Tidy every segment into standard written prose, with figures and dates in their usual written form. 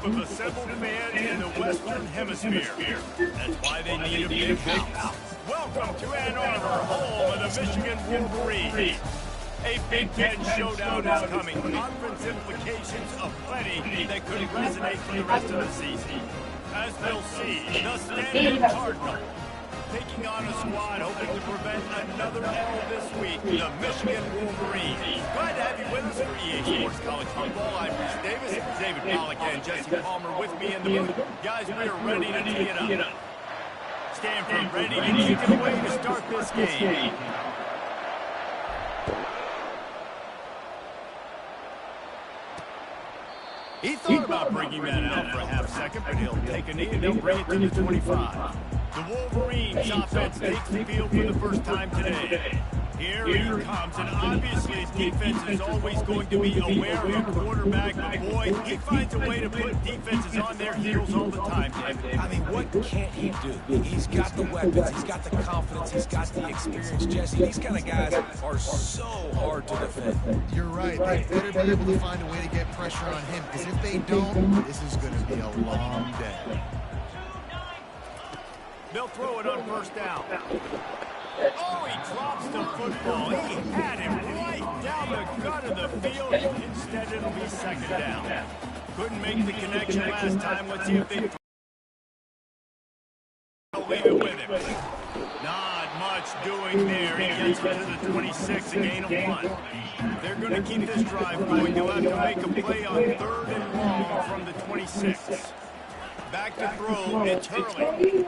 group of assembled fans in the Western Hemisphere. That's why they need a big house. Welcome to Ann Arbor, home of the Michigan Wolverines. A Big Ten showdown is coming. Conference implications aplenty that could resonate for the rest of the season. As we'll see, the Stanford Cardinal taking on a squad hoping to prevent another L this week, the Michigan Wolverines. Glad to have you with us for EA Sports College Football. I'm Bruce Davis, David Pollack, and Jesse Palmer with me in the booth. Guys, we are ready to tee it up. Stanford ready to kick it away to start this game. He thought about bringing that out for a half second, but he'll take a knee and he'll bring it to the 25. The Wolverines offense takes the field for the first time today. Here he comes, and obviously his defense is always going to be aware of a quarterback, but boy, he finds a way to put defenses on their heels all the time, David. I mean, what can't he do? He's got the weapons, he's got the confidence, he's got the experience, Jesse. These kind of guys are so hard to defend. You're right. They better be able to find a way to get pressure on him, because if they don't, this is going to be a long day. They'll throw it on first down. Oh, he drops the football. He had him right down the gut of the field. Instead, it'll be second down. Couldn't make the connection last time. Let's see if they leave it with him. Not much doing there. He gets it to the 26, a gain of 1. They're going to keep this drive going. They'll have to make a play on 3rd and long from the 26. Back to throw. It's Hurley.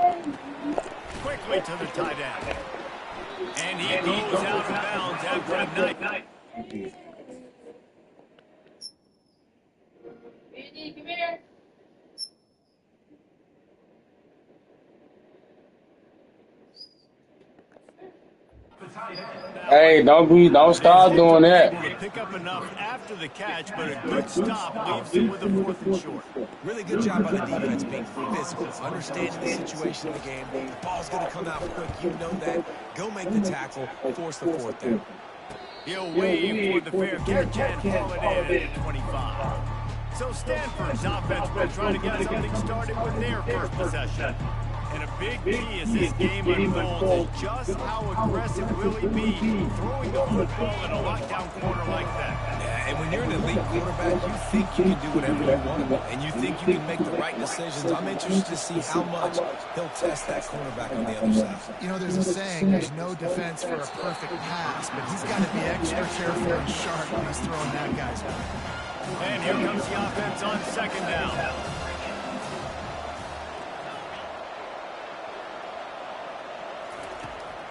Quickly to the tight end. And he goes out of bounds after a night. Come here. Hey, don't stop doing that. Able to pick up enough after the catch, but a good stop leaves him with a 4th and short. Really good job by the defense being physical, understanding the situation in the game. The ball's going to come out quick. You know that. Go make the tackle, force the 4th down. He'll wave for the fair catch and haul it in at 25. So Stanford's offense will try to get something started with their first possession. And a big key as this game unfolds is just how aggressive will he be throwing the football in a lockdown corner like that. Yeah, and when you're an elite quarterback, you think you can do whatever you want, and you think you can make the right decisions. I'm interested to see how much he'll test that cornerback on the other side. You know, there's a saying, there's no defense for a perfect pass, but he's got to be extra careful and sharp when he's throwing that guy's way. And here comes the offense on 2nd down.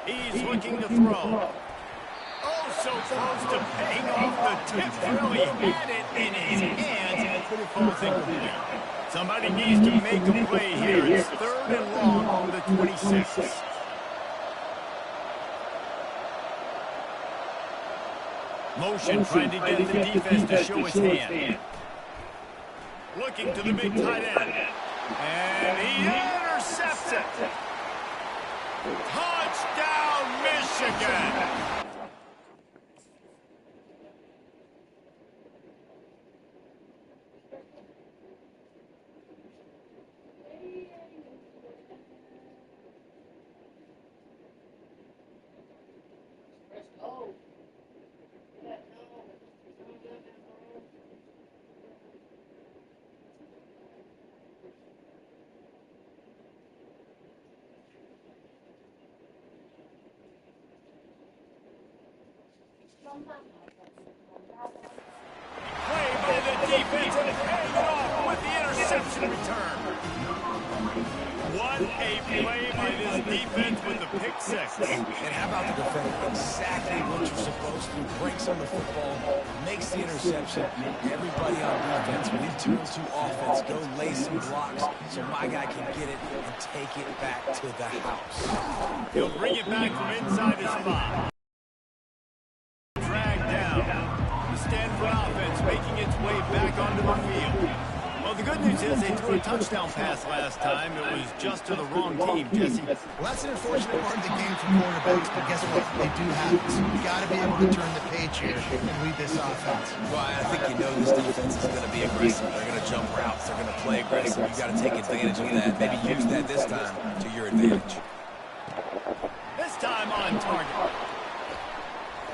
He's looking to throw. Oh, so close to paying off the tip. Really had it in his hands, but it falls incomplete. Somebody needs to make a play here. It's 3rd and long for the 26. Motion trying to get the defense to show his hand. Looking to the big tight end. And he intercepts it. Touchdown, Michigan! Play by the defense and paying it off with the interception return. What a play by this defense with the pick 6. And how about the defender? Exactly what you're supposed to do. Breaks on the football, makes the interception. Everybody on defense, when he turns to offense, go lay some blocks so my guy can get it and take it back to the house. He'll bring it back from inside his spot. Dragged down. The Stanford offense making its way back onto the field. Well, the good good news is they threw a touchdown pass last time. It was just to the wrong team, Jesse. Well, that's an unfortunate part of the game for quarterbacks, but guess what? They do have this. You've got to be able to turn the page here and lead this offense. Well, I think you know this defense is going to be aggressive. They're going to jump routes. They're going to play aggressive. You've got to take advantage of that. Maybe use that this time to your advantage. This time on target.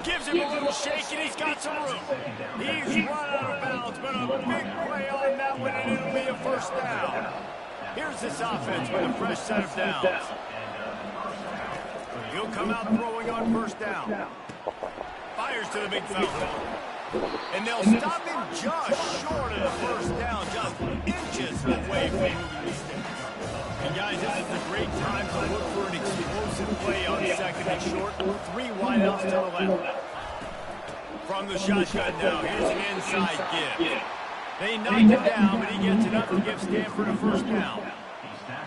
Gives him a little shake, and he's got some room. He's run out of bounds, but a big play on that one, and it'll be a first down. Here's this offense with a fresh set of downs. He'll come out throwing on first down. Fires to the big fountain. And they'll stop him just short of the first down, just inches away from moving the stick. And guys, this is a great time to look for an explosive play on second and short. 3 wideouts to the left. From the shotgun now, here's an inside give. They knock him down, but he gets enough to give Stanford a first down.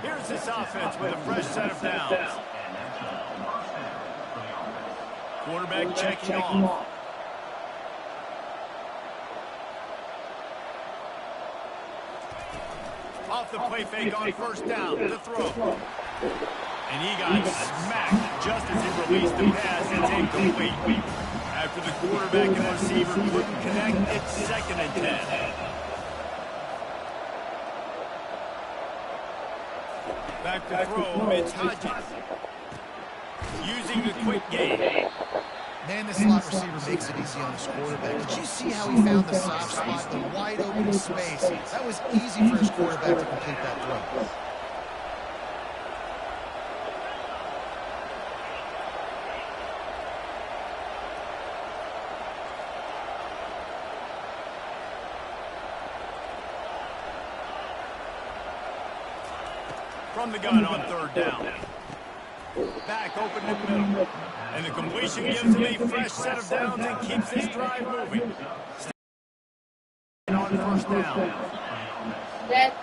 Here's this offense with a fresh set of downs. Quarterback checking off. Off the play fake on first down, the throw. And he got smacked just as he released the pass. It's incomplete. After the quarterback and receiver couldn't connect, it's 2nd and 10. Back to throw, it's Hodges. Using the quick game. Man, this slot receiver makes it easy on his quarterback. Did you see how he found the soft spot, the wide open space? That was easy for his quarterback to complete that throw. From the gun on 3rd down. Back open in the middle. And the completion gives him a fresh set of downs and keeps this drive moving. On first down.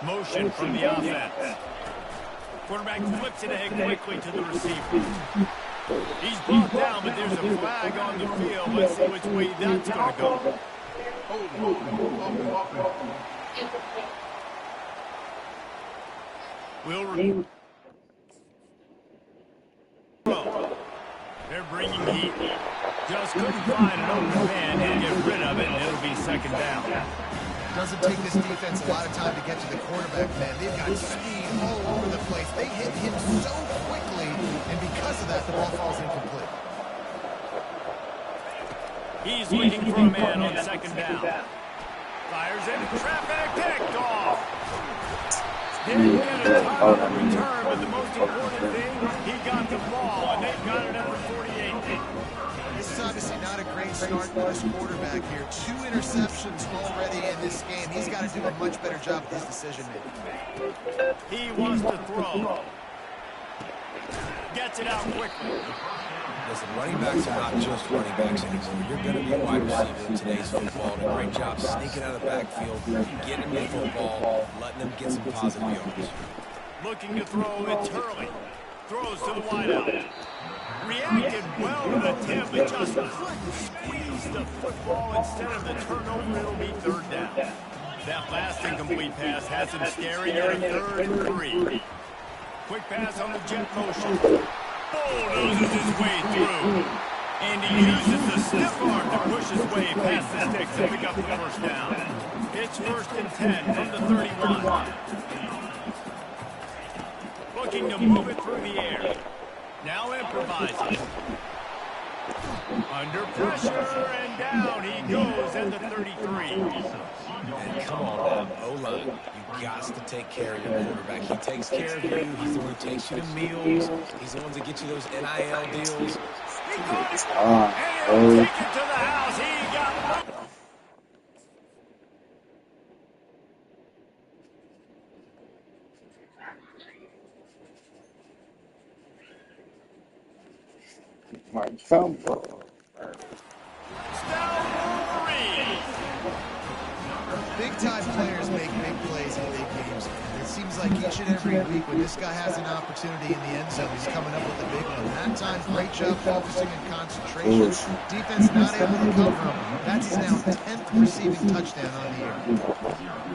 Motion from the offense. Quarterback flips it ahead quickly to the receiver. He's brought down, but there's a flag on the field. Let's see which way that's going to go. Will they're bringing heat. Just couldn't find an open man. He'll get rid of it, and it'll be 2nd down. Doesn't take this defense a lot of time to get to the quarterback, man. They've got speed all over the place. They hit him so quickly, and because of that, the ball falls incomplete. He's looking for a man on 2nd down. Fires in, traffic picked off. Didn't get a ton of return, but the most important thing, he got the ball, and they've got it at the 48. This is obviously not a great start for his quarterback here. 2 interceptions already in this game. He's got to do a much better job with his decision-making. He wants to throw. Gets it out quickly. Listen, running backs are not just running backs anymore. You're going to be a wide receiver in today's football. And a great job sneaking out of the backfield, getting the football, letting them get some positive yards. Looking to throw, it's Hurley. Throws to the wideout. Reacted well to the tip, but just couldn't squeeze the football. Instead of the turnover, it'll be 3rd down. That last incomplete pass has him staring at a 3rd and 3. Quick pass on the jet motion. Bulldozes his way through. And he uses the stiff arm to push his way past the sticks and pick up the first down. It's 1st and 10 from the 31. Looking to move it through the air. Now improvising. Under pressure and down he goes at the 33. And come on, O-line. You've got to take care of your quarterback. He takes care of you. He's the one who takes you to meals. He's the one that gets you those NIL deals. He got it. And he'll take it to the house. He got it. My fumble. Big-time players make big plays in big games. This seems like each and every week when this guy has an opportunity in the end zone, he's coming up with a big one. That time, great job focusing and concentration. Defense not able to cover him. That's his now 10th receiving touchdown on the year.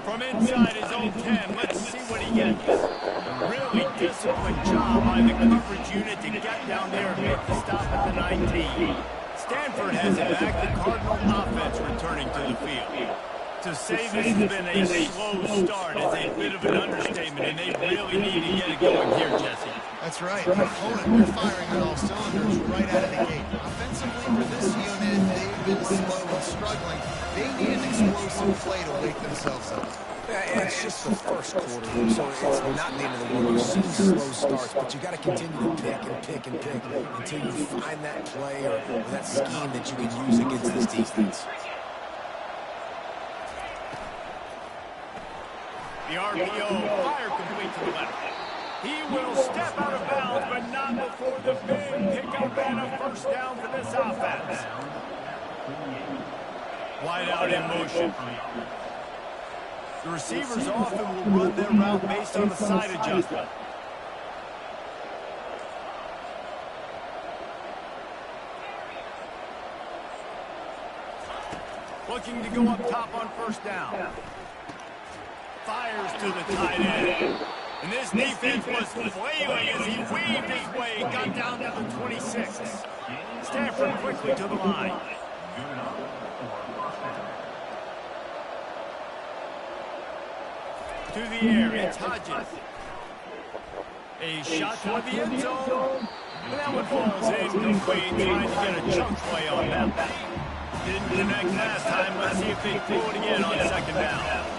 From inside his own 10, let's see what he gets. A really disciplined job by the coverage unit to get down there and make the stop at the 19. Stanford has it back, the Cardinal offense returning to the field. To say this has been a slow start is a bit of an understatement, and they really need to get it going here, Jesse. That's right. The opponent, they're firing on all cylinders right out of the gate. Offensively, for this unit, they've been slow and struggling. They need an explosive play to wake themselves up. Yeah, it's just the first quarter, so it's not the end of the world. You've seen slow starts, but you got to continue to pick and pick and pick until you find that play or that scheme that you can use against this defense. The RPO, fire complete to the left. He will step out of bounds, but not before the big pickup and a first down for this offense. Wide out in motion. The receivers often will run their route based on the side adjustment. Looking to go up top on first down. Fires to the tight end. And this defense was flailing as he weaved his way, got down to the 26. Stanford quickly to the line. To the air, it's Hodges. A shot toward the end zone. And that one falls incomplete, trying to get a chunk play on that. Didn't connect last time. Let's see if they throw it again on second down.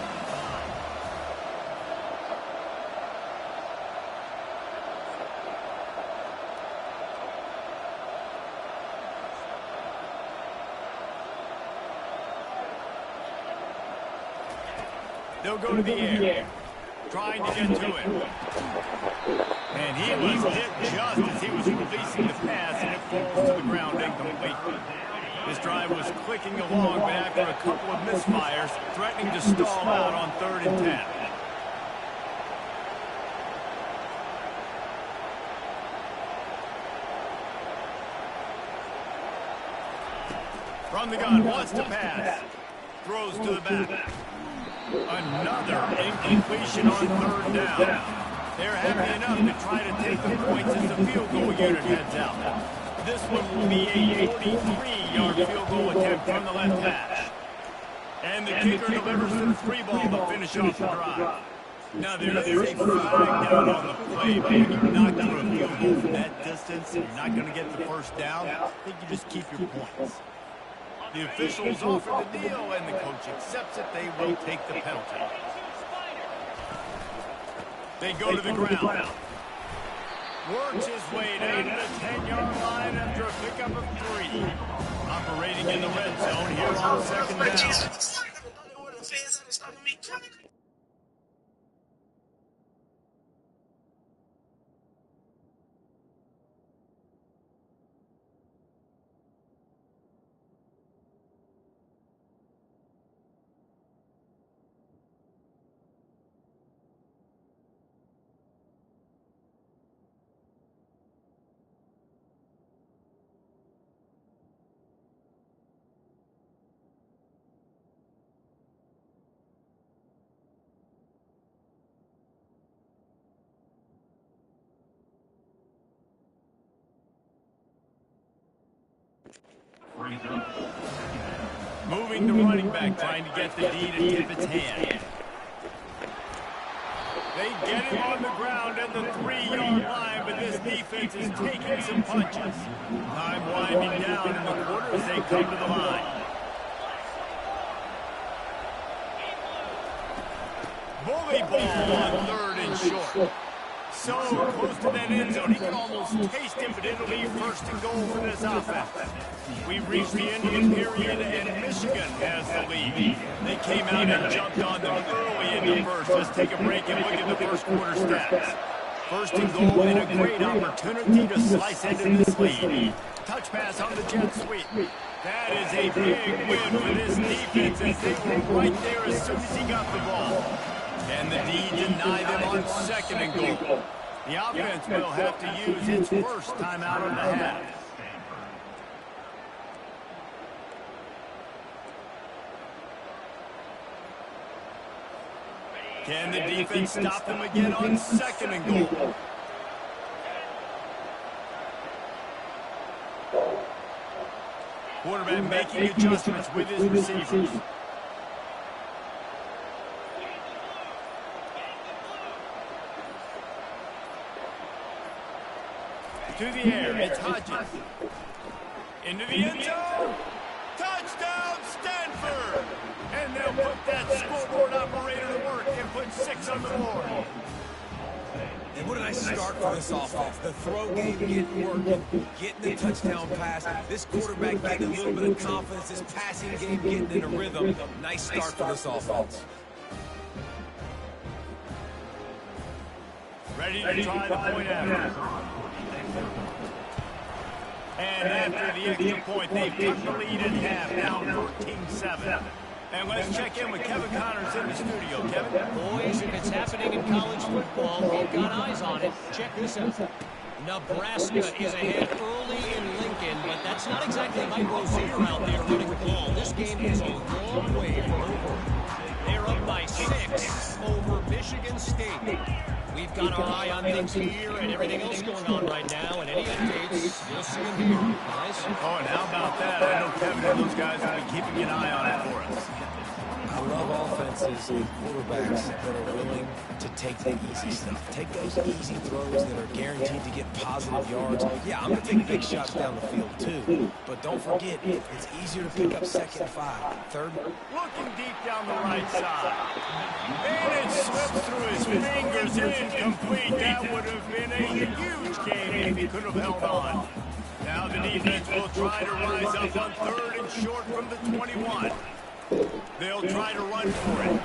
They'll go to the air, trying to get to it. And he was hit just as he was releasing the pass, and it falls to the ground incomplete. This drive was clicking along, but after a couple of misfires, threatening to stall out on 3rd and 10. From the gun, wants to pass. Throws to the back. Another incompletion on 3rd down. They're happy enough to try to take the points as the field goal unit heads out. This one will be a 43-yard field goal attempt from the left hash. And the kicker delivers to the 3 ball to finish off the drive. Now there is a flag down on the play, but when you knock through a field goal from that distance and you're not going to get the first down, I think you just keep your points. The officials offer the deal, and the coach accepts it. They will take the penalty. They go to the ground. Works his way down to the 10-yard line after a pickup of 3. Operating in the red zone here on second down. Moving the running back, trying to get the D to tip its hand. They get him on the ground at the 3-yard line, but this defense is taking some punches. Time winding down in the quarter as they come to the line. Bully ball on 3rd and short. So close to that end zone, he can almost taste it, but it'll be 1st and goal for this offense. We've reached the end of the period, and Michigan has the lead. They came out and jumped on them early in the first. Let's take a break and look at the first quarter stats. First and goal and a great opportunity to slice into this lead. Touch pass on the jet sweep. That is a big win for this defense as they were right there as soon as he got the ball. And the D denied them on second and goal. The offense will have to use its first timeout of the half. Can the defense stop them again on second and goal? Quarterback making adjustments with his receivers. To the air, it's Hodges. Into the end zone. Touchdown, Stanford! And they'll put that scoreboard operator to work and put 6 on the board. And what a nice start for this offense. The throw game getting working, getting the touchdown pass. This quarterback getting a little bit of confidence. This passing game getting in a rhythm. Nice start for this offense. Ready to try the point after. And after the extra point, they've cut the lead in half, down 14-7. And let's check in with Kevin Connors in the studio. Kevin? Boys, if it's happening in college football, we've got eyes on it. Check this out. Nebraska is ahead early in Lincoln, but that's not exactly Mike Rozier out there running the ball. This game is a long way from over. They're up by 6 over Michigan State. We've got our eye on things here and everything else going on right now, and any updates, you'll see them here. Guys? Oh, and how about that? I know Kevin and those guys have been keeping an eye on it for us. I love offenses with quarterbacks that are willing to take the easy stuff. Take those easy throws that are guaranteed to get positive yards. Yeah, I'm going to take big shots down the field too. But don't forget, it's easier to pick up second and 5. Third. Looking deep down the right side. And it slips through his fingers. Incomplete. That would have been a huge game if he could have held on. Now the defense will try to rise up on 3rd and short from the 21. They'll try to run for it.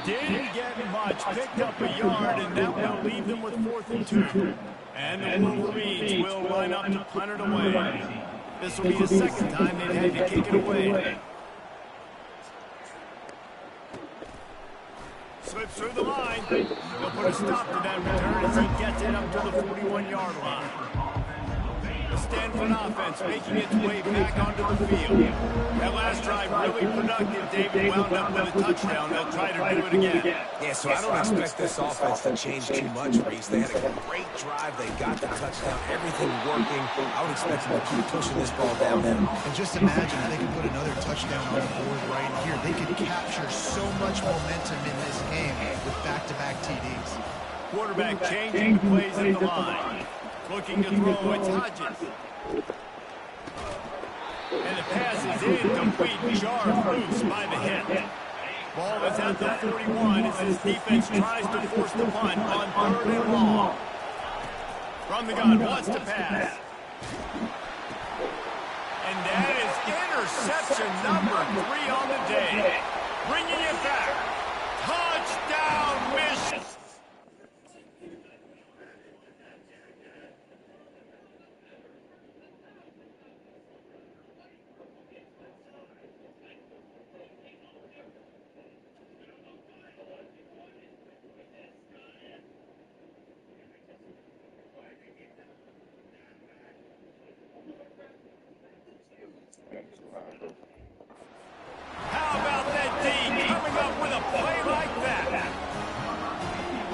Didn't get much. Picked up a yard, and that will leave them with 4th and 2. And the Wolverines will line up to punt it away. This will be the second time they've had to kick it away. Slips through the line. They'll put a stop to that return as he gets it up to the 41-yard line. The Stanford offense making its way back onto the field. That last drive really productive. David wound up with a touchdown. They'll try to do it again. Yeah, so I don't expect this offense to change too much, Reese. They had a great drive. They got the touchdown. Everything working. I would expect them to keep pushing this ball down there. And just imagine if they could put another touchdown on the board right here. They could capture so much momentum in this game with back-to-back TDs. Quarterback changing plays in the line. Looking to throw, it's Hodges. And the pass is incomplete, jarred loose by the hit. Ball is at the 41 as his defense tries to force the punt on 3rd and long. From the gun, wants to pass. And that is interception number 3 on the day. Bringing it back. Touchdown, Michigan. How about that D coming up with a play like that?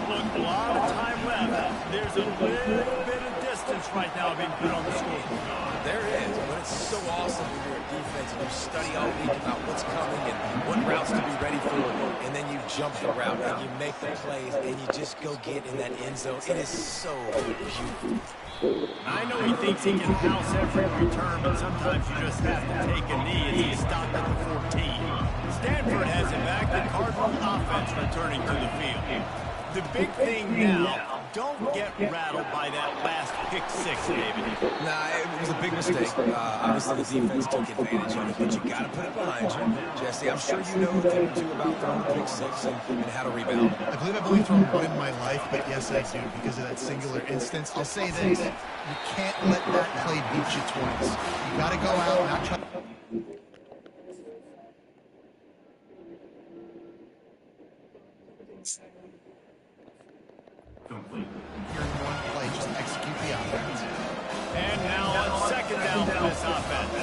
Look, a lot of time left. There's a little bit of distance right now being put on the scoreboard. There is, but it's so awesome when you're a defense and you study all week about what's coming and what routes to be ready for, and then you jump the route and you make the plays and you just go get in that end zone. It is so beautiful. I know he thinks he can house every return, but sometimes you just have to take a knee as he stopped at the 14. Stanford has it back. The Cardinal offense returning to the field. The big thing now, don't get rattled by that last pick six, David. Nah, it was a big mistake. Obviously, the defense took advantage of it, but you got to put it behind you. Jesse, I'm sure you know a thing or two about throwing a pick six and how to rebound. I believe I've only thrown one in my life, but yes, I do because of that singular instance. I'll say this, you can't let that play beat you twice. You got to go out and not try. Here in one play, just execute the offense. And now on second down for this offense.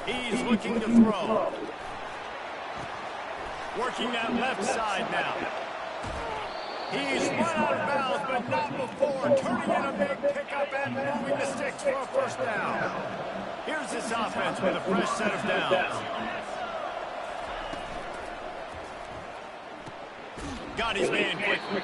He's looking to throw. Working that left side now. He's run out of bounds, but not before. Turning in a big pickup and moving the sticks for a first down. Here's this offense with a fresh set of downs. Got his man quickly.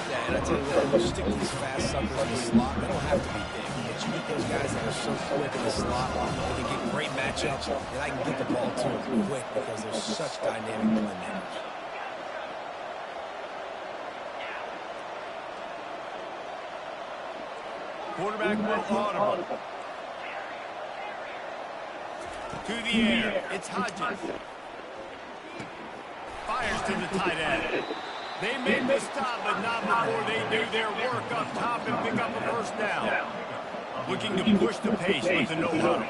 Yeah, and I tell you what, when you stick these fast suckers in the slot, they don't have to be big. But you get those guys that are so quick in the slot, they can get great matchups, and I can get the ball to them quick because they're such dynamic playmakers. Quarterback will audible. To the air, it's Hodges. Fires to the tight end. They make the stop, but not before they do their work up top and pick up a first down. Looking to push the pace with the no-huddle.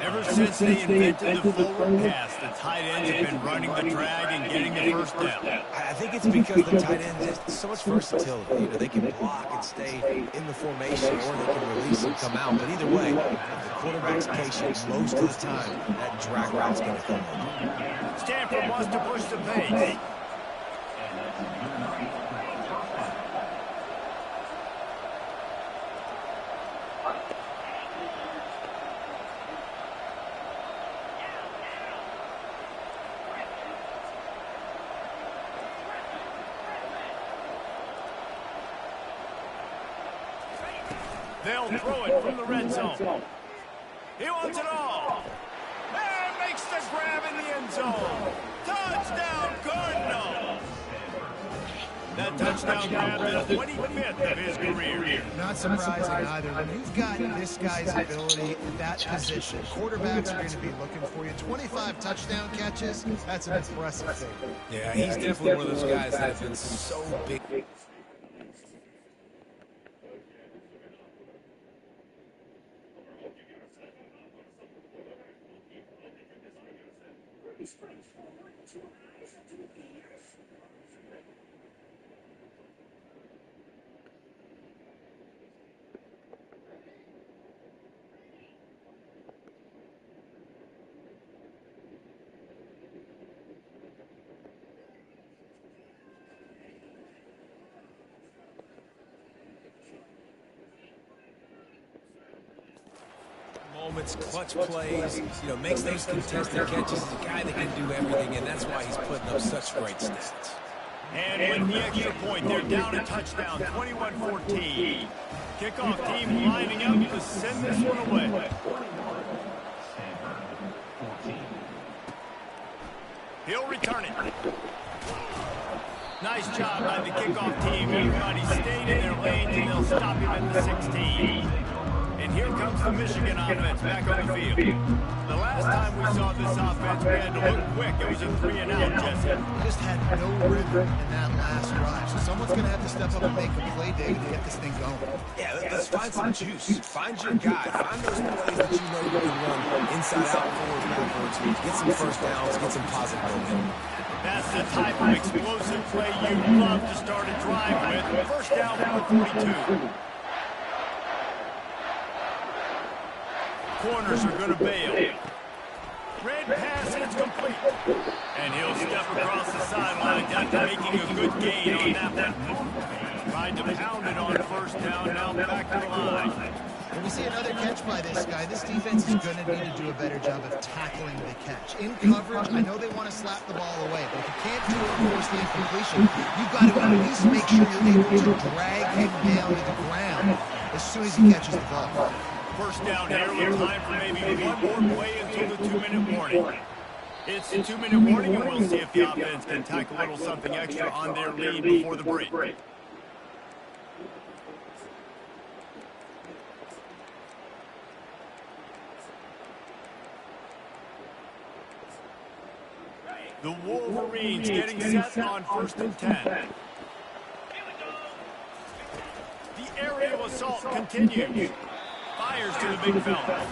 Ever since they invented the forward pass, the tight ends have been running the drag and getting the first down. I think it's because the tight end has so much versatility. You know, they can block and stay in the formation, or they can release and come out. But either way, if the quarterback's patient, most of the time, that drag route's going to come over. Stanford wants to push the pace. They'll throw it from the red zone. He wants it all. And makes the grab in the end zone. Touchdown, Cardinals. That touchdown grab is 25th of his career. Not surprising either. When you've got this guy's ability at that position, quarterbacks are going to be looking for you. 25 touchdown catches, that's an impressive thing. Yeah, he's definitely one of those guys that have been so big. Moments, clutch plays, you know, makes those contested catches. He's a guy that can do everything, and that's why he's putting up such great stats. And with the extra point, they're down a touchdown, 21-14. Kickoff team lining up to send this one away. He'll return it. Nice job by the kickoff team. Everybody stayed in their lanes, and they'll stop him at the 16. And here comes the Michigan offense back on the field. The last time we saw this offense, we had to look quick. It was a 3-and-out, Jesse. Just had no rhythm in that last drive. So someone's going to have to step up and make a play, David, to get this thing going. Yeah, let's find some juice. Find your guy. Find those plays that you know you can run inside out, forward, backwards. Get some first downs. Get some positive momentum. That's the type of explosive play you love to start a drive with. First down from the 42. Corners are going to bail. Red pass, it's complete. And he'll step across the sideline after making a good gain on that one. Tried to pound it on first down, now back to the line. When we see another catch by this guy, this defense is going to need to do a better job of tackling the catch. In coverage, I know they want to slap the ball away, but if you can't do it and force the incompletion, you've got to at least make sure you're able to drag him down to the ground as soon as he catches the ball. First down here with time for maybe one more play until the 2-minute warning. It's a 2-minute warning, and we'll see if the offense can tack a little something extra on their lead before the break. The Wolverines getting set on 1st and 10. The aerial assault continues. Fires to the big fella.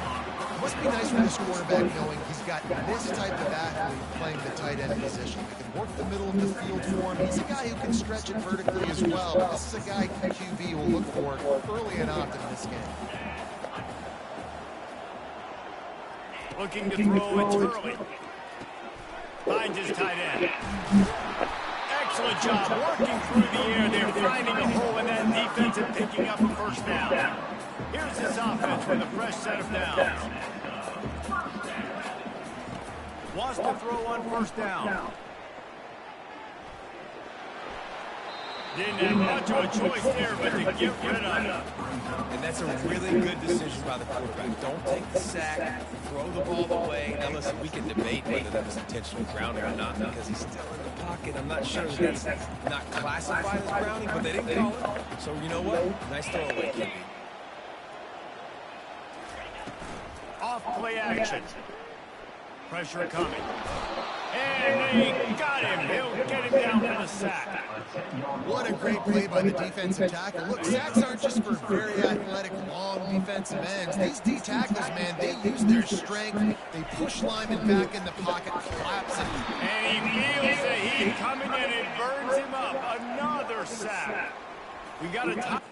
Must be nice for this quarterback knowing he's got this type of athlete playing the tight end position. He can work the middle of the field for him. He's a guy who can stretch it vertically as well. This is a guy QB will look for early and often in this game. Looking to throw it early. Finds his tight end. Excellent job working through the air. They're finding a hole in that defense and picking up a first down. Here's this offense with a fresh set of downs. Wants to throw on 1st down. Didn't have much of a choice there, but to get rid of it. And that's a really good decision by the quarterback. Don't take the sack, throw the ball away. Now listen, we can debate whether that was intentional grounding or not because he's still in the pocket. I'm not sure that's not classified as grounding, but they didn't call it. So you know what? Nice throwaway, QB. Off play action. Pressure coming. And they got him. He'll get him down for the sack. What a great play by the defensive tackle. Look, sacks aren't just for very athletic, long defensive ends. These D tackles, man, they use their strength. They push linemen back in the pocket, collapse it. And he feels the heat coming in and burns him up. Another sack. We got a top.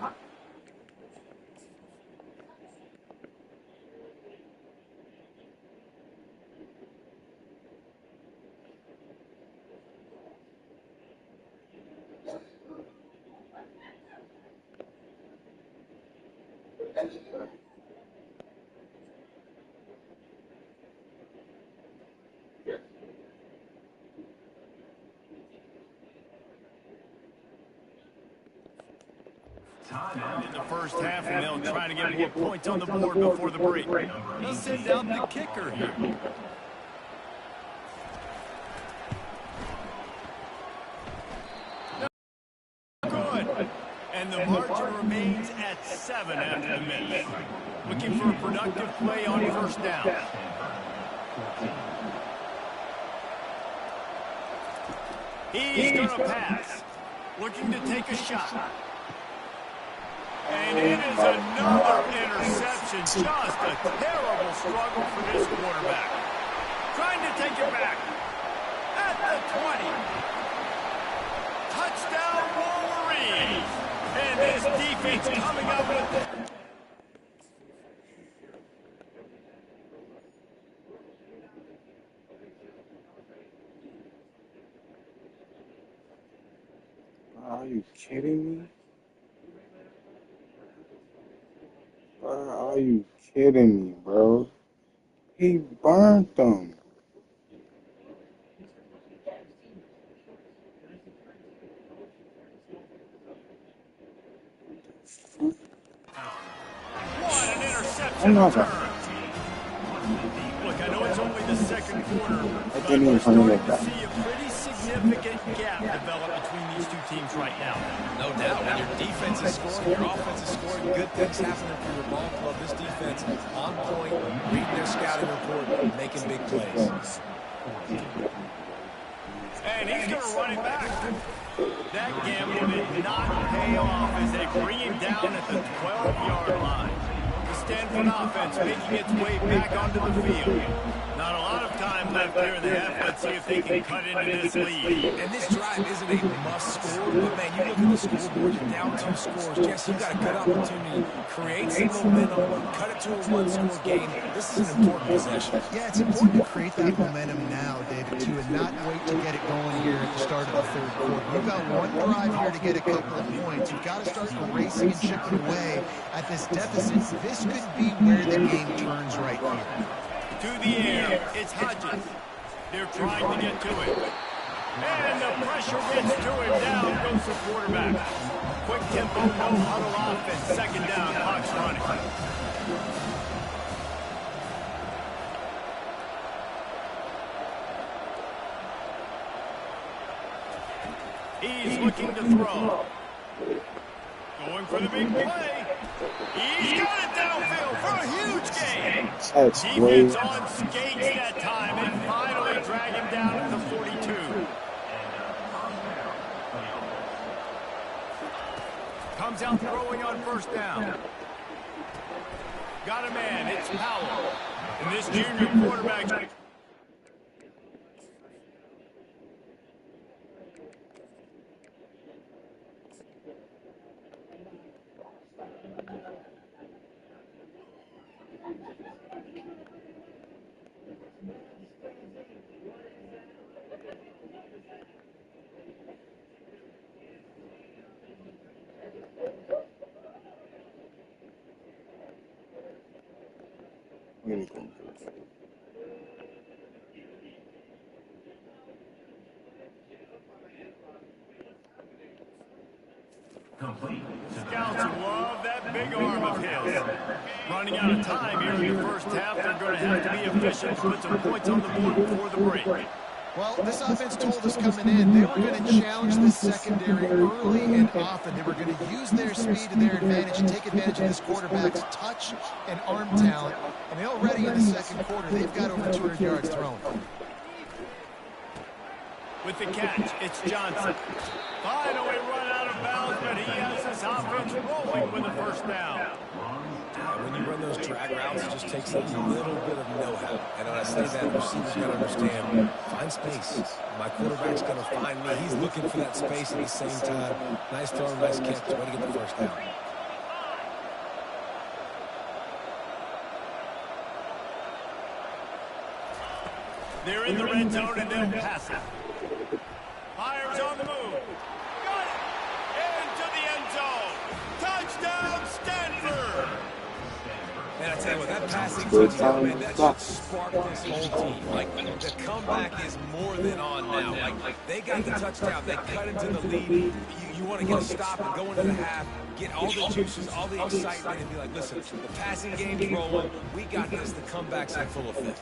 In the first half, and they'll try to get more points on the board before the break. They'll send out the kicker here. Good. And the margin remains at 7 after the minute. Looking for a productive play on 1st down. He's going to pass. Looking to take a shot. And it is another interception. Just a terrible struggle for this quarterback. Trying to take it back. At the 20. Touchdown Wolverines. And this defense coming up with it. Are you kidding me? Are you kidding me, bro? He burnt them. What an interception return. Look, I know it's only the 2nd quarter, but we're starting to see a pretty significant gap develop between these two teams right now. No doubt. When your defense is scoring, your offense is scoring, good things happening for your ball club. This defense on point, reading their scouting report, making big plays. And he's going to run it back. That gamble did not pay off as they bring him down at the 12-yard line. The Stanford offense making its way back onto the field. Not a lot of time left here in the half. Let's see if they can cut into this lead. And this drive isn't a must score, but man, you look at the scoreboard, you're down 2 scores. Jesse, you got a good opportunity. Create some momentum, cut it to a 1-score game. This is an important possession. Yeah, it's important to create that momentum now, David, too, and not wait to get it going here at the start of the 3rd quarter. You've got one drive here to get a couple of points. You've got to start racing and chipping away at this deficit. This could be where the game turns right here. To the air, it's Hodges. They're trying to get to it. And the pressure gets to him. Down goes the quarterback. Quick tempo, no huddle offense. 2nd down, clock's running. He's looking to throw. Going for the big play. He's got it downfield for a huge gain. That's Defense way. on skates that time and finally drag him down to the 42. Comes out throwing on first down. Got a man. It's Powell. And this junior quarterback. Scouts love that big arm of his. Running out of time here in the first half. They're going to have to be efficient to put some points on the board before the break. Well, this offense told us coming in they were going to challenge this secondary early and often. They were going to use their speed to their advantage and take advantage of this quarterback's touch and arm talent. And already in the second quarter, they've got over 200 yards thrown. With the catch, it's Johnson. Finally run out of bounds, but he has his offense rolling with a first down. When you run those drag routes, it just takes a little bit of know-how. And when I say that, receivers got to understand, find space. My quarterback's going to find me. He's looking for that space at the same time. Nice throw, nice catch. Way to get the first down. They're in the red zone, and they'll pass it. Fires on the move. Got it! Into the end zone. Touchdown, Stanford! Man, I tell you what, that passing touchdown, man, that should spark this whole team. Like, the comeback is more than on now. Like they got the touchdown. They cut into the lead. You want to get a stop and go into the half, get all the juices, all the excitement, and be like, listen, the passing game's rolling. We got this. The comeback's in full effect.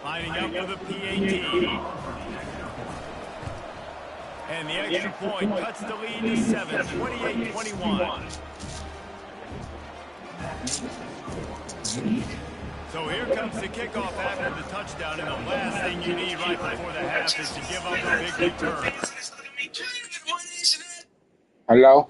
Lining up for the PAT. And the extra point cuts the lead to 7, 28-21. So here comes the kickoff after the touchdown, and the last thing you need right before the half is to give up a big return. Hello?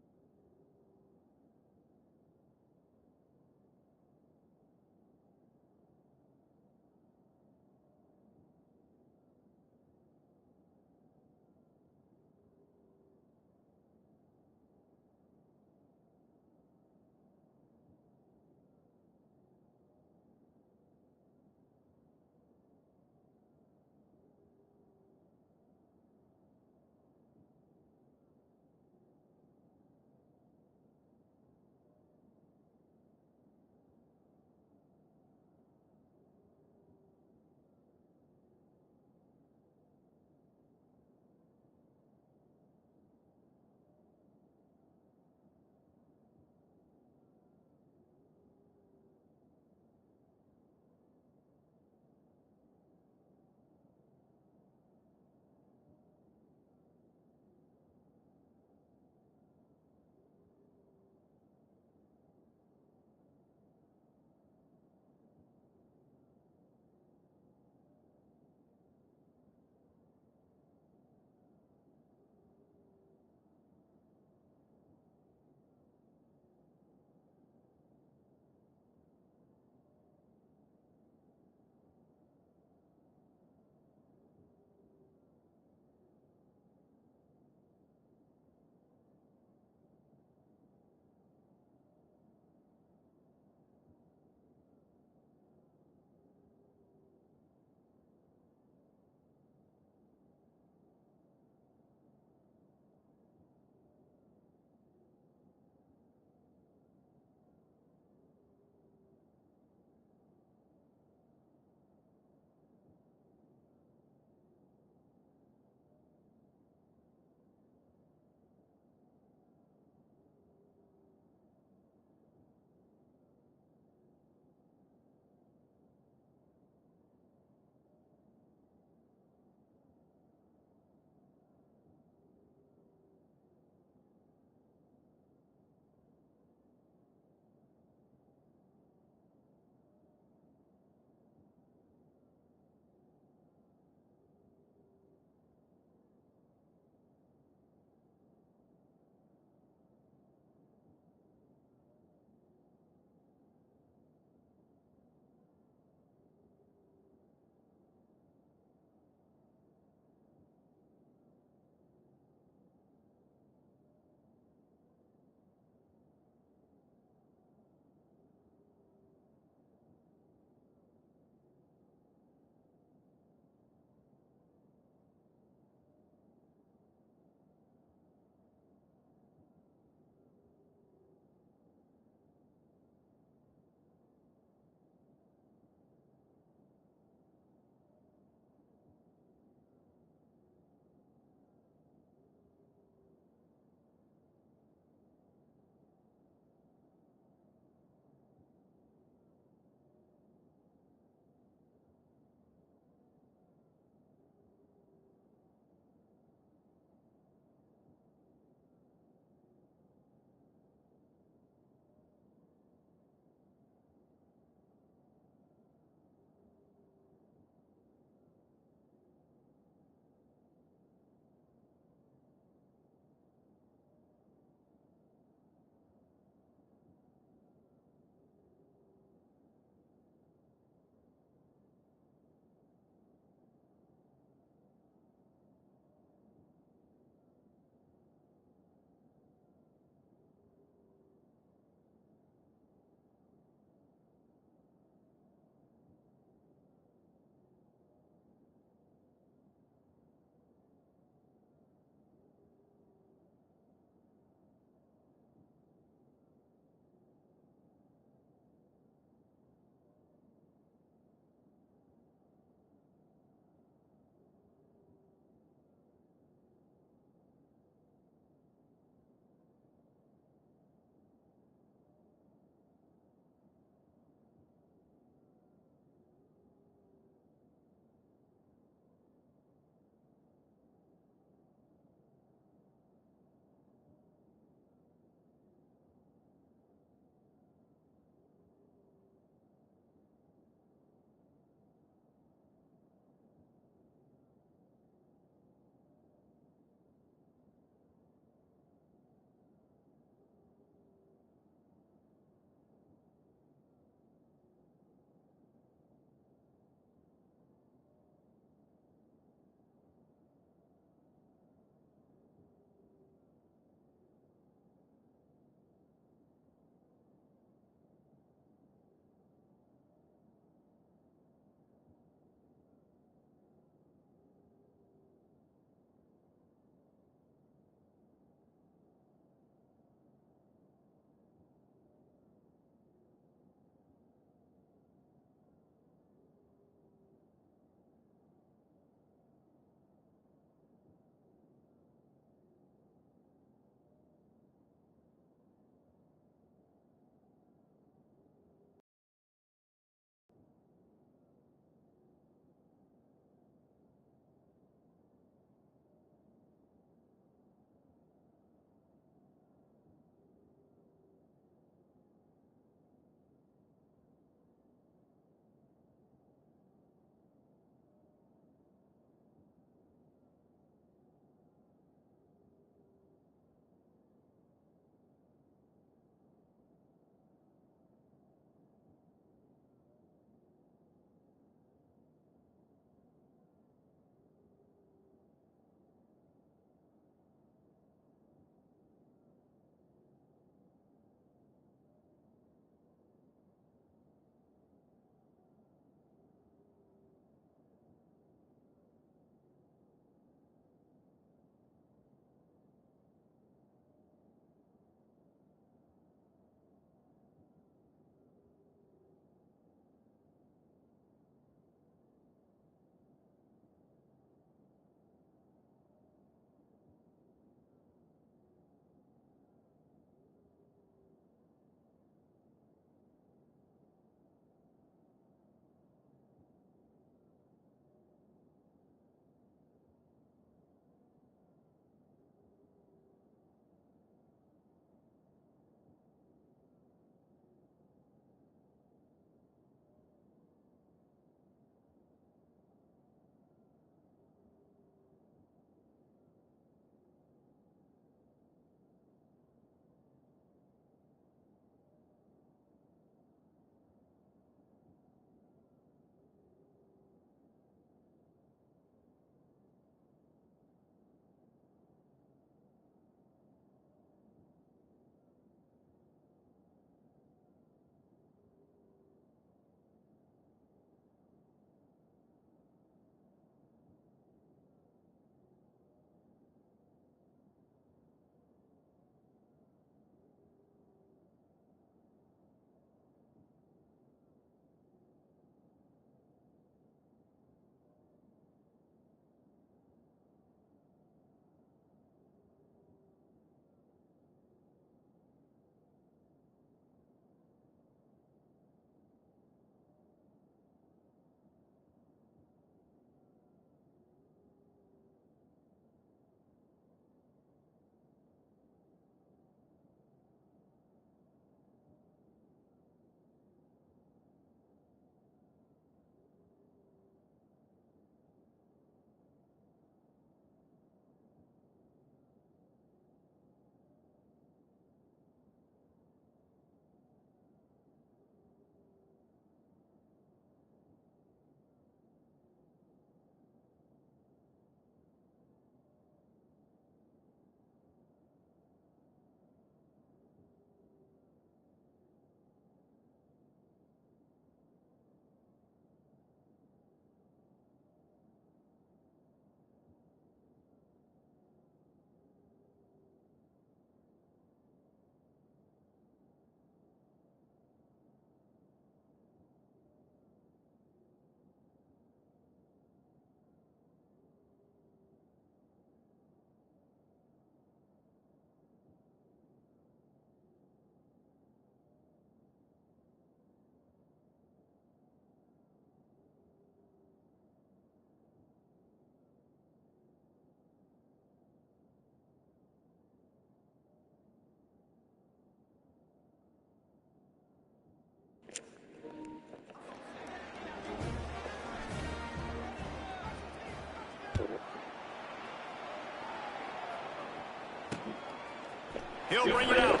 He'll bring it out.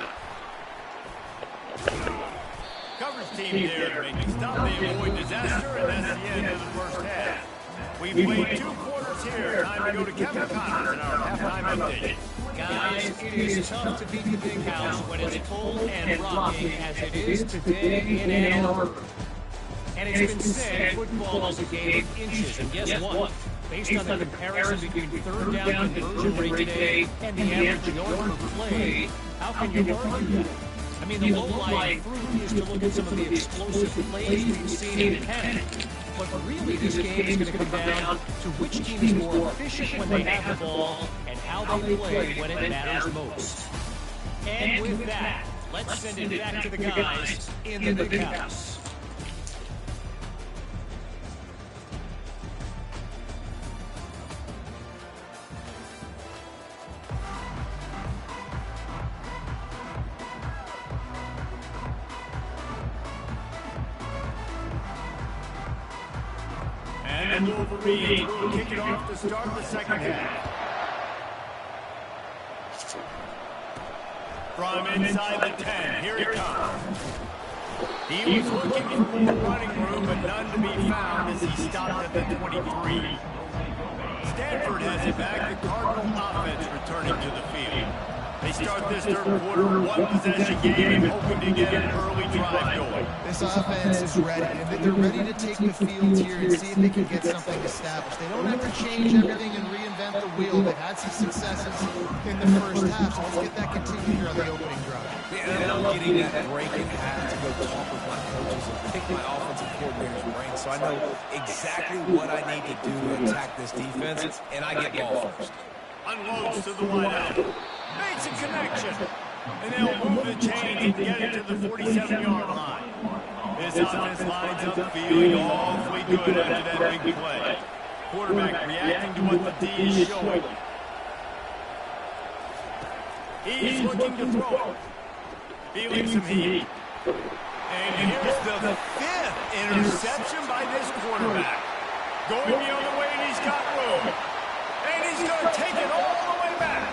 Coverage team there to make the stop. They avoid disaster, and that's the end of the first half. We've played 2 quarters here. Time to go to Kevin Connors in our halftime update. Guys, it is tough to beat the big house when it's full and rocking as it is today in Ann Arbor. And it's been said football is a game of inches, and guess what? Based on the comparison between third down conversion rate today and the average yard per play, how can you argue that? I mean, the low-lying fruit is to look at some of the explosive plays we've seen in Canada. But really, this game is going to come down to which team is more efficient when they have the ball and how they play when it matters most. And with that, let's send it back to the guys in the big house. And the Wolverines will kick it off to start the second half. From inside the 10, here he comes. He was looking for more running room, but none to be found as he stopped at the 23. Stanford has it back, the Cardinal offense returning to the field. They start this third quarter, 1-possession game, hoping to get an early drive going. This offense is ready, and they're ready to take the field here and see if they can get something established. They don't have to change everything and reinvent the wheel. They've had some successes in the first half, so let's get that continued here on the opening drive. Yeah, and I'm getting that break and have to go talk with my coaches and pick my offensive coordinator's brain so I know exactly what I need to do to attack this defense, and I get ball first. Unloads to the wideout. Makes a connection. And they'll move the chains and get it to the 47-yard line. This offense lines up feeling awfully good after that big play. Quarterback reacting to what the D is showing. He's looking to throw. Feeling some heat. And here's the 5th interception by this quarterback. Going the other way, and he's got room. And he's going to take it all the way back.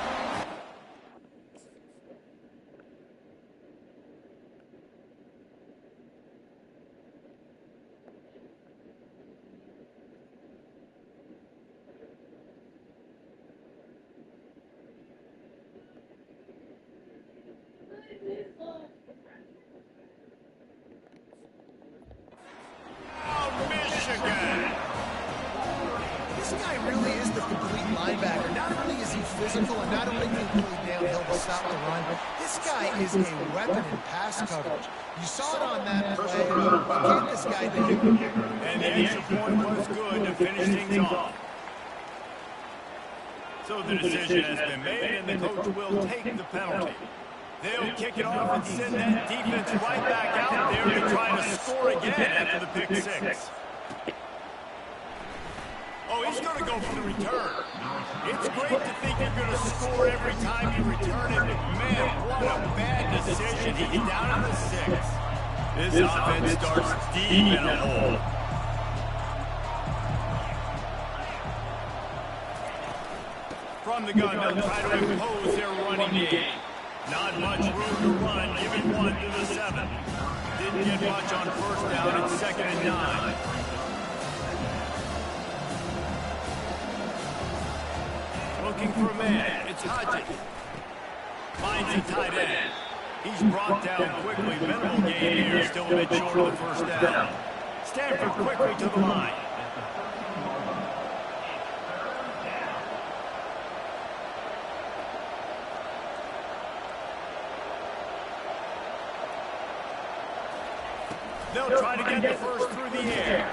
Physical, and not only can he play downhill to stop the run, this guy is a weapon in pass coverage. You saw it on that play. Get this guy down. And the extra point was good to finish things off. So the decision has been made, and the coach will take the penalty. They'll kick it off and send that defense right back out there to try to score again after the pick 6. Oh, he's going to go for the return. It's great to think you're going to score every time you return it, but man, what a bad decision. He's down in the 6th. This offense starts deep in a hole. From the gun, they'll try to impose their running game. Not much room to run, giving 1 to the 7. Didn't get much on first down. It's 2nd and 9. Looking for a man. It's Hodges. Finds a tight end. He's brought down quickly. Minimal gain here. Still a bit short of the first down. Stanford quickly to the line. They'll try to get the first through the air.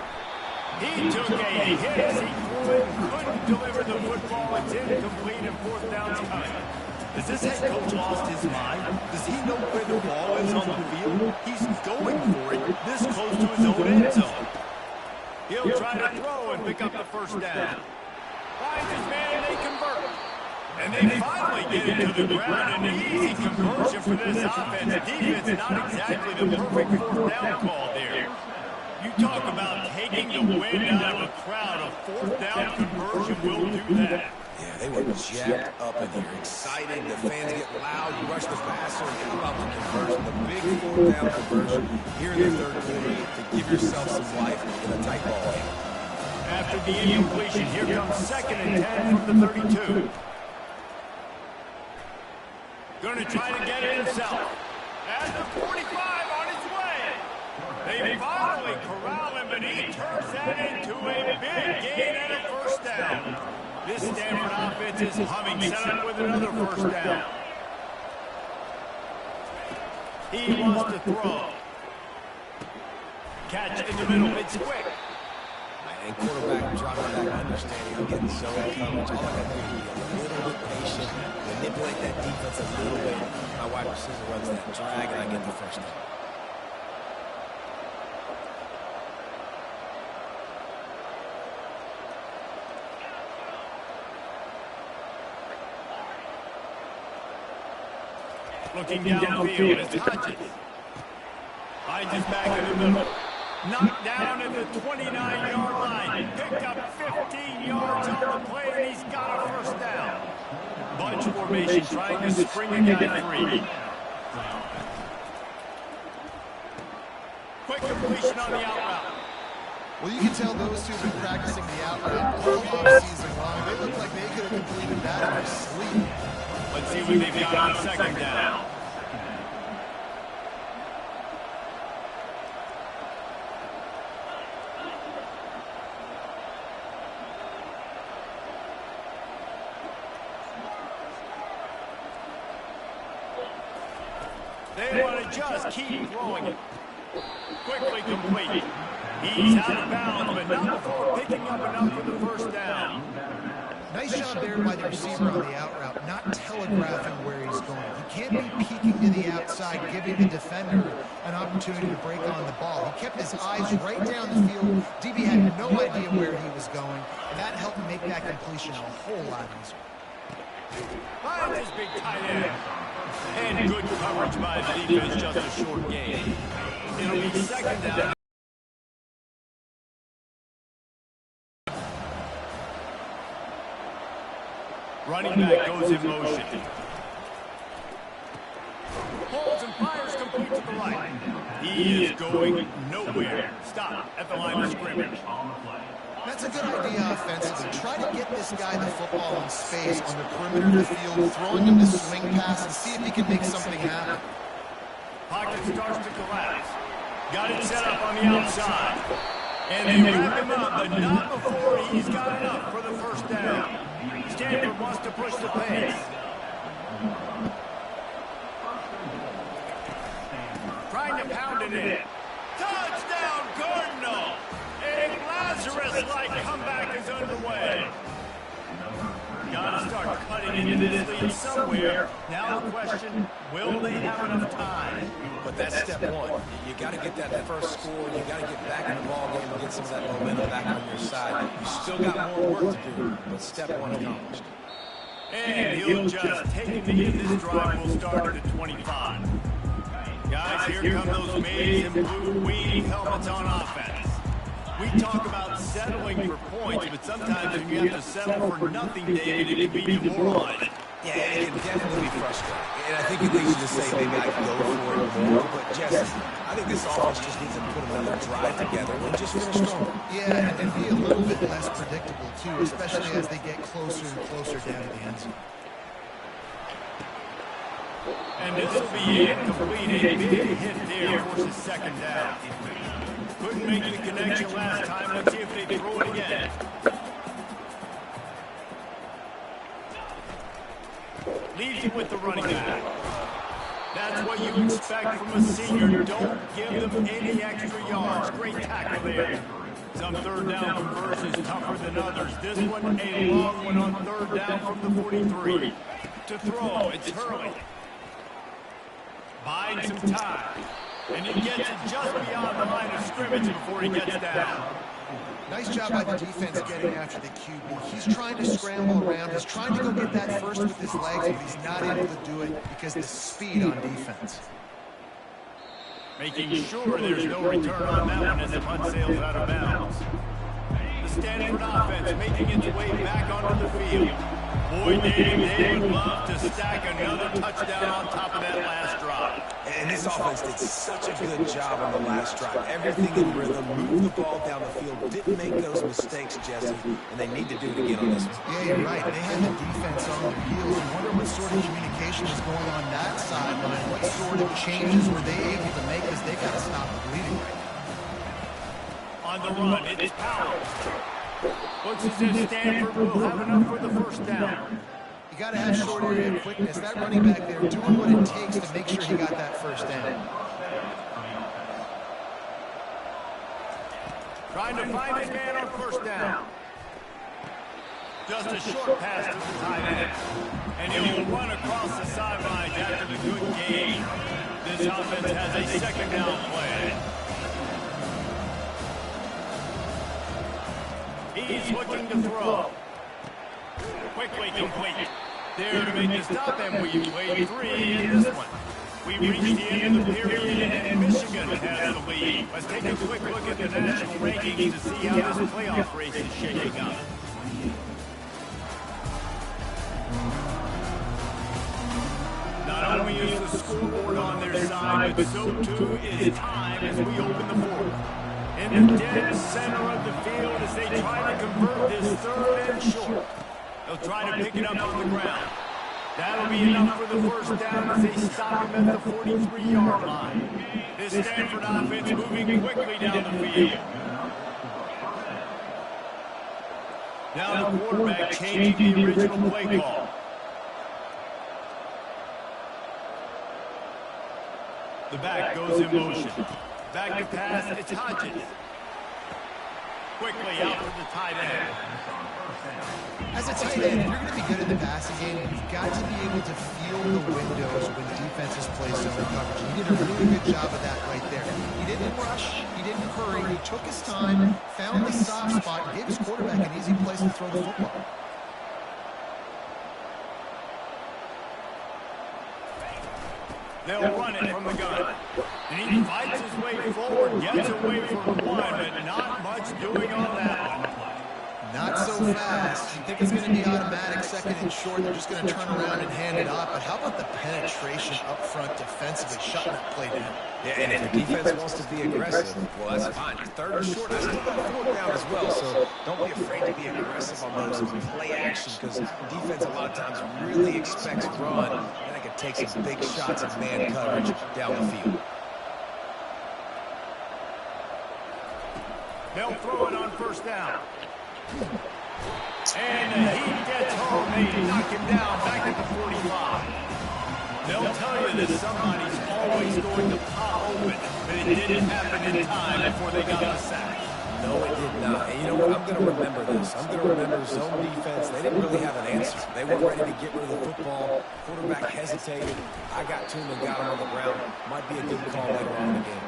He took a hit as he threw it and couldn't deliver the football. It's incomplete and 4th down's coming. Has this head coach lost his mind? Does he know where the ball is on the field? He's going for it this close to his own end zone. He'll try to throw and pick up the first down. Finds his man and they convert. And they finally get it to the ground. An easy conversion for this offense. Defense not exactly the perfect 4th down call there. You talk about taking the wind out of a crowd. A 4th down conversion will do that. Yeah, they were jacked up in here, excited. The fans get loud. You rush the passer. And how about the conversion? The big fourth-down conversion here in the third quarter to give yourself some life in a tight ball game. After the incompletion, here comes 2nd and 10 from the 32. Going to try to get it himself. And the 45 on his way. They finally corral him, but he turns that into a big gain and a first down. This Stanford offense is humming, set up with another first down. He wants to throw. Catch in the middle, it's quick. And quarterback dropping back, understanding I'm getting so coverage. All I got to do is be a little bit patient, manipulate that defense a little bit. My wide receiver runs that drag, and I get the first down. Looking downfield, it's Hodges. Finds his back in the middle. Knocked down at the 29-yard line. Picked up 15 yards on the play, and he's got a first down. Bunch formation trying to spring a guy free. Quick completion on the out route. Well, you can tell those two have been practicing the out route all offseason long. They look like they could have completed that in their sleep. Let's see what they've got on 2nd down. They want to just keep throwing it. Quickly complete. He's out of bounds, but not before picking up enough for the first down. Nice job there by the receiver on the out route, not telegraphing where he's going. He can't be peeking to the outside, giving the defender an opportunity to break on the ball. He kept his eyes right down the field. DB had no idea where he was going, and that helped make that completion a whole lot easier. Finds his big tight end. And good coverage by the defense, just a short gain. It'll be 2nd down. Running back goes in motion. Holds and fires complete to the right. He is going nowhere. Stop at the line of scrimmage. That's a good idea offensively. Try to get this guy the football in space on the perimeter of the field, throwing him the swing pass and see if he can make something happen. Pocket starts to collapse. Got it set up on the outside. And they wrap him up, but not before he's got enough for the first down. Stanford wants to push the pace. Trying to pound it in. Touchdown, Cardinal! A Lazarus-like comeback is underway. Got to start cutting into this lead somewhere. Now the question, will they have enough time? But that's step one. You got to get that first score. You got to get back in the ball game and get some of that momentum back on your side. You still got more work to do, but step one accomplished. And he'll just take it to get this drive. Will start at 25. Guys, here come those maize and blue wing helmets on offense. We talk about settling for points, but sometimes when you have to settle for nothing, David, it can be demoralizing. Yeah, it can definitely be frustrating. And I think it leads you to say maybe I can go for it more. But, Jesse, I think this offense just needs to put another drive together and just finish strong. Yeah, and be a little bit less predictable, too, especially as they get closer and closer down to the end zone. And this will be incomplete. A big hit there forces 2nd down. Couldn't make the connection last time. Let's see if they throw it again. Leaves it with the running back. That's what you expect from a senior. Don't give them any extra yards. Great tackle there. Some 3rd down conversions tougher than others. This one, a long one on 3rd down from the 43. To throw, it's Hurley. Buying some time. And he gets it just beyond the line of scrimmage before he gets down. Nice job by the defense getting after the QB. He's trying to scramble around. He's trying to go get that first with his legs, but he's not able to do it because of the speed on defense. Making sure there's no return on that one as the punt sails out of bounds. The Stanford offense making its way back onto the field. Boy, they would love to stack another touchdown on top of that last drive. And this offense did such a good job on the last drive. Everything in rhythm, moved the ball down the field, didn't make those mistakes, Jesse, and they need to do it again on this one. Yeah, you're right. They had the defense on their heels. I wonder what sort of communication is going on that sideline. What sort of changes were they able to make because they got to stop the bleeding right now. On the run, it's Powell. Looks as if Stanford will have enough for the first down. You got to have short area quickness. That running back there doing what it takes to make sure he got that first down. Trying to find his man on first down. Just a short pass to the tight end. And he'll run across the sidelines after the good game. This offense has a second down play. He's looking to throw. Quickly complete. There to make the stop, and we played 3 in this one. We reached the end of the period, and Michigan has the lead. Let's take a quick look at the national rankings to see how this playoff race is shaping up. Not only is the scoreboard on their side, but so too is time as we open the fourth. In the dead center of the field as they try to convert this third and short. They'll try to pick it up on the ground. That'll be enough for the first down as they stop him at the 43-yard line. This Stanford offense moving quickly down the field. Now the quarterback changing the original play call. The back goes in motion. Back to pass, it's Hodges. Quickly out to the tight end. As a tight end, if you're going to be good in the passing game, you've got to be able to feel the windows when defenses play zone coverage. He did a really good job of that right there. He didn't rush. He didn't hurry. He took his time, found the soft spot, and gave his quarterback an easy place to throw the football. They'll run it from the gun. And he fights his way forward, gets away from one, but not much doing on that one. Not so fast. You think it's going to be automatic, second and short. They're just going to turn around and hand it off. But how about the penetration up front defensively, shutting that play down? Yeah, and if the defense wants to be aggressive, well, that's fine. Third and short, that's still got fourth down as well. So don't be afraid to be aggressive on those play action because defense a lot of times really expects run. And they can take some big shots at man coverage down the field. They'll throw it on first down. And the heat gets home. They knock him down back at the 45. They'll tell you that somebody's always going to pop open, but it didn't happen in time before they got the sack. No, it did not. And you know what? I'm going to remember this. I'm going to remember zone defense. They didn't really have an answer. They weren't ready to get rid of the football. Quarterback hesitated. I got to him and got him on the ground. Might be a good call later on in the game.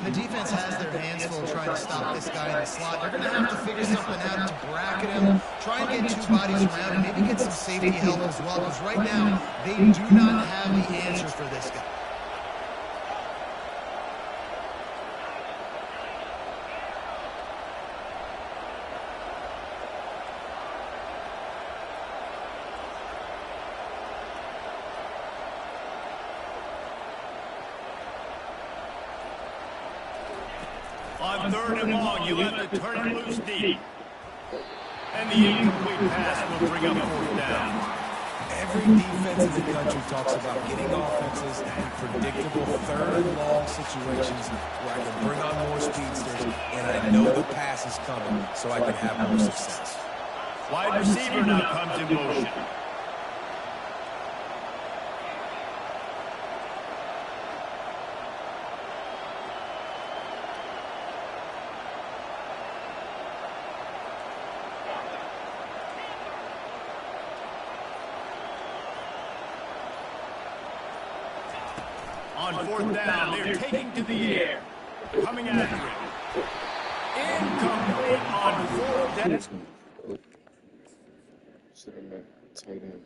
The defense has their hands full trying to stop this guy in the slot. They're going to have to figure something out to bracket him, try and get 2 bodies around, and maybe get some safety help as well, because right now, they do not have the answer for this guy. On third and long, you have to turn it loose deep. And the incomplete pass will bring up fourth down. Every defense in the country talks about getting offenses in predictable third and long situations where I can bring on more speedsters and I know the pass is coming so I can have more success. Wide receiver now comes in motion. On fourth down, they're taking to the air. Coming after it. Incomplete on fourth down. Should have been tight end.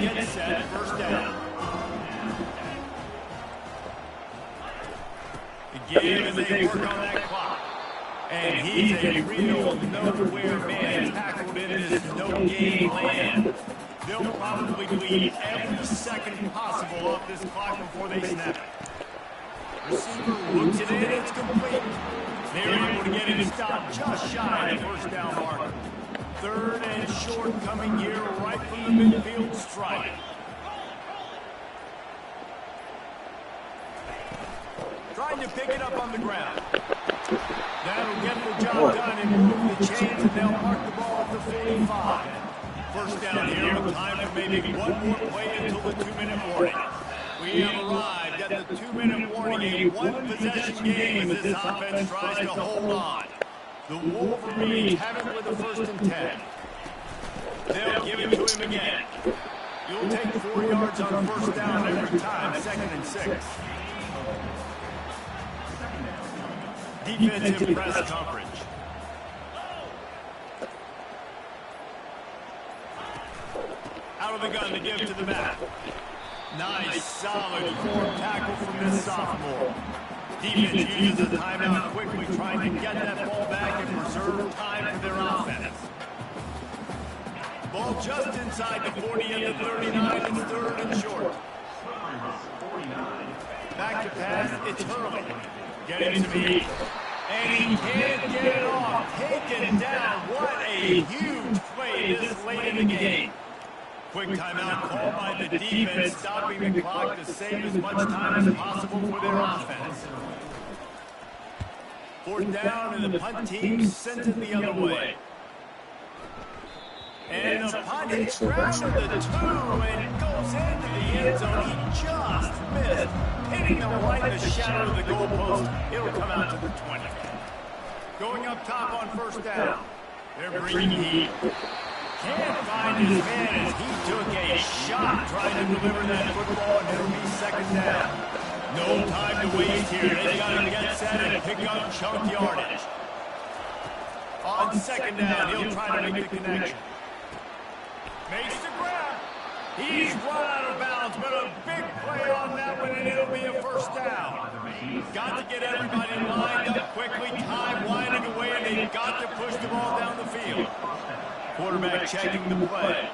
get set, first down. The game as they work on that clock. And he's a real nowhere man, tackled in this no-game land. They'll probably bleed every second possible off this clock before they snap it. Receiver looks it in, it's complete. They're able to get him stopped just shy of the first down marker. Third and short coming here right from the midfield stripe. Trying to pick it up on the ground. That'll get the job done and move the chains, and they'll mark the ball at the 45. First down here with time for maybe one more play until the 2-minute warning. We have arrived at the 2-minute warning, a one-possession game as this offense tries to hold on. The Wolverines have it with the 1st and 10. They'll give it to him again. You'll take 4 yards on first down every time, 2nd and 6. Defensive press coverage. Out of the gun to give to the back. Nice, solid form tackle from this sophomore. Defense uses a timeout quickly, trying to get that ball back and preserve time for their offense. Ball just inside the 40 and the 39. It's 3rd and short. Back to pass, it's Hurley. Getting to me. And he can't get it off. Taken down. What a huge play this late in the game. Quick timeout called by the defense, stopping the clock to save as much time as possible for their offense. 4th down, and the punt team sent it the other way. And the punt hits ground to the 2 and goes into the end zone. He just missed, hitting them right in the shadow of the goalpost. It'll come out to the 20. Going up top on first down. They're bringing heat. Can't find his man as he took a shot trying to deliver that football, and it'll be 2nd down. No time to waste here. They've got to get set and pick up chunk yardage. On 2nd down, he'll try to make the connection. Makes the grab. He's run out of bounds, but a big play on that one, and it'll be a first down. Got to get everybody lined up quickly, time winding away, and they've got to push the ball down the field. Quarterback checking the play.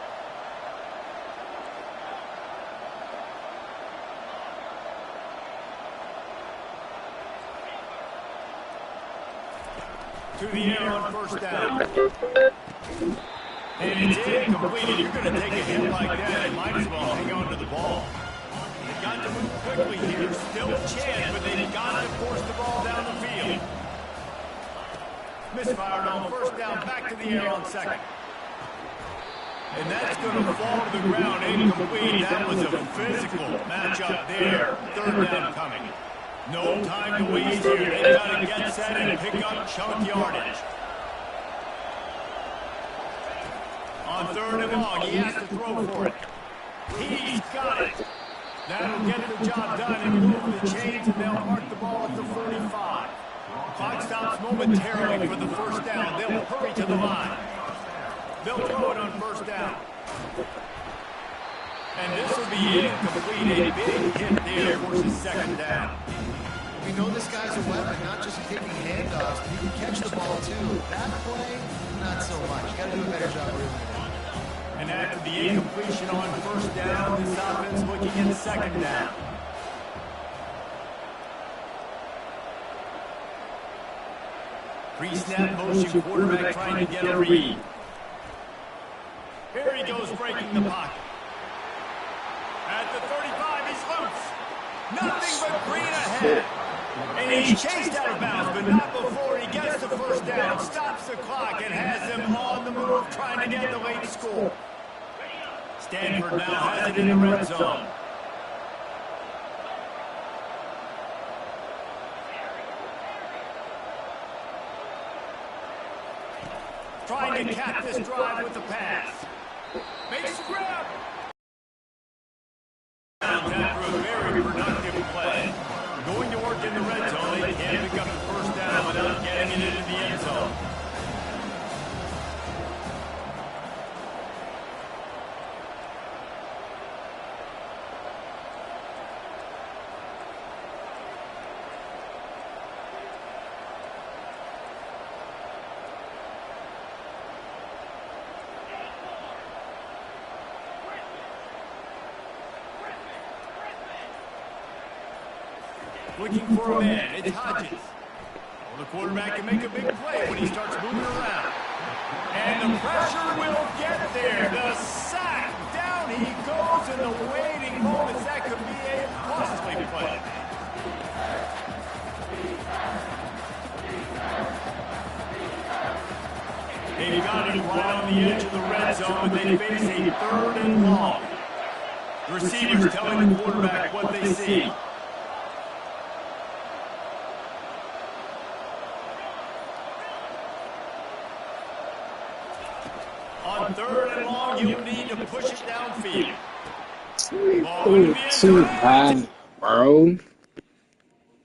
To the air on first down. And it's incomplete. You're going to take a hit like that, you might as well hang on to the ball. They've got to move quickly here. Still a chance, but they've got to force the ball down the field. Misfired on first down, back to the air on 2nd. And that's going to fall to the ground, incomplete. That was a physical matchup there. 3rd down coming. No time to waste here. They've got to get set and pick up chunk yardage. On 3rd and long, he has to throw for it. He's got it. That'll get the job done and move the chains, and they'll mark the ball at the 45. Clock stops momentarily for the first down. They'll hurry to the line. They'll throw it on first down. And this will be incomplete. A big hit there versus 2nd down. We know this guy's a weapon, not just kicking handoffs, but he can catch the ball too. That play, not so much. You got to do a better job of it. And after the incompletion on first down, this offense looking at 2nd down. Pre-snap motion, quarterback trying to get a read. Here he goes, breaking the pocket. At the 35, he's loose. Nothing but green ahead. And he's chased out of bounds, but not before he gets the first down, stops the clock, and has them on the move, trying to get the late score. Stanford now has it in the red zone. Trying to cap this drive with the pass. Makes the grab. After a very productive play. Going to work in the red zone, they can't pick up the first down without getting it into the end zone. looking for a man. It's Hodges. Well, the quarterback can make a big play when he starts moving around. And the pressure will get there. The sack. Down he goes in the waiting moments. That could be a costly play. They've got it right on the edge of the red zone, but they face a 3rd and long. The receivers telling the quarterback what they see. On 3rd and long, you'll need to push it downfield. Too bad, bro.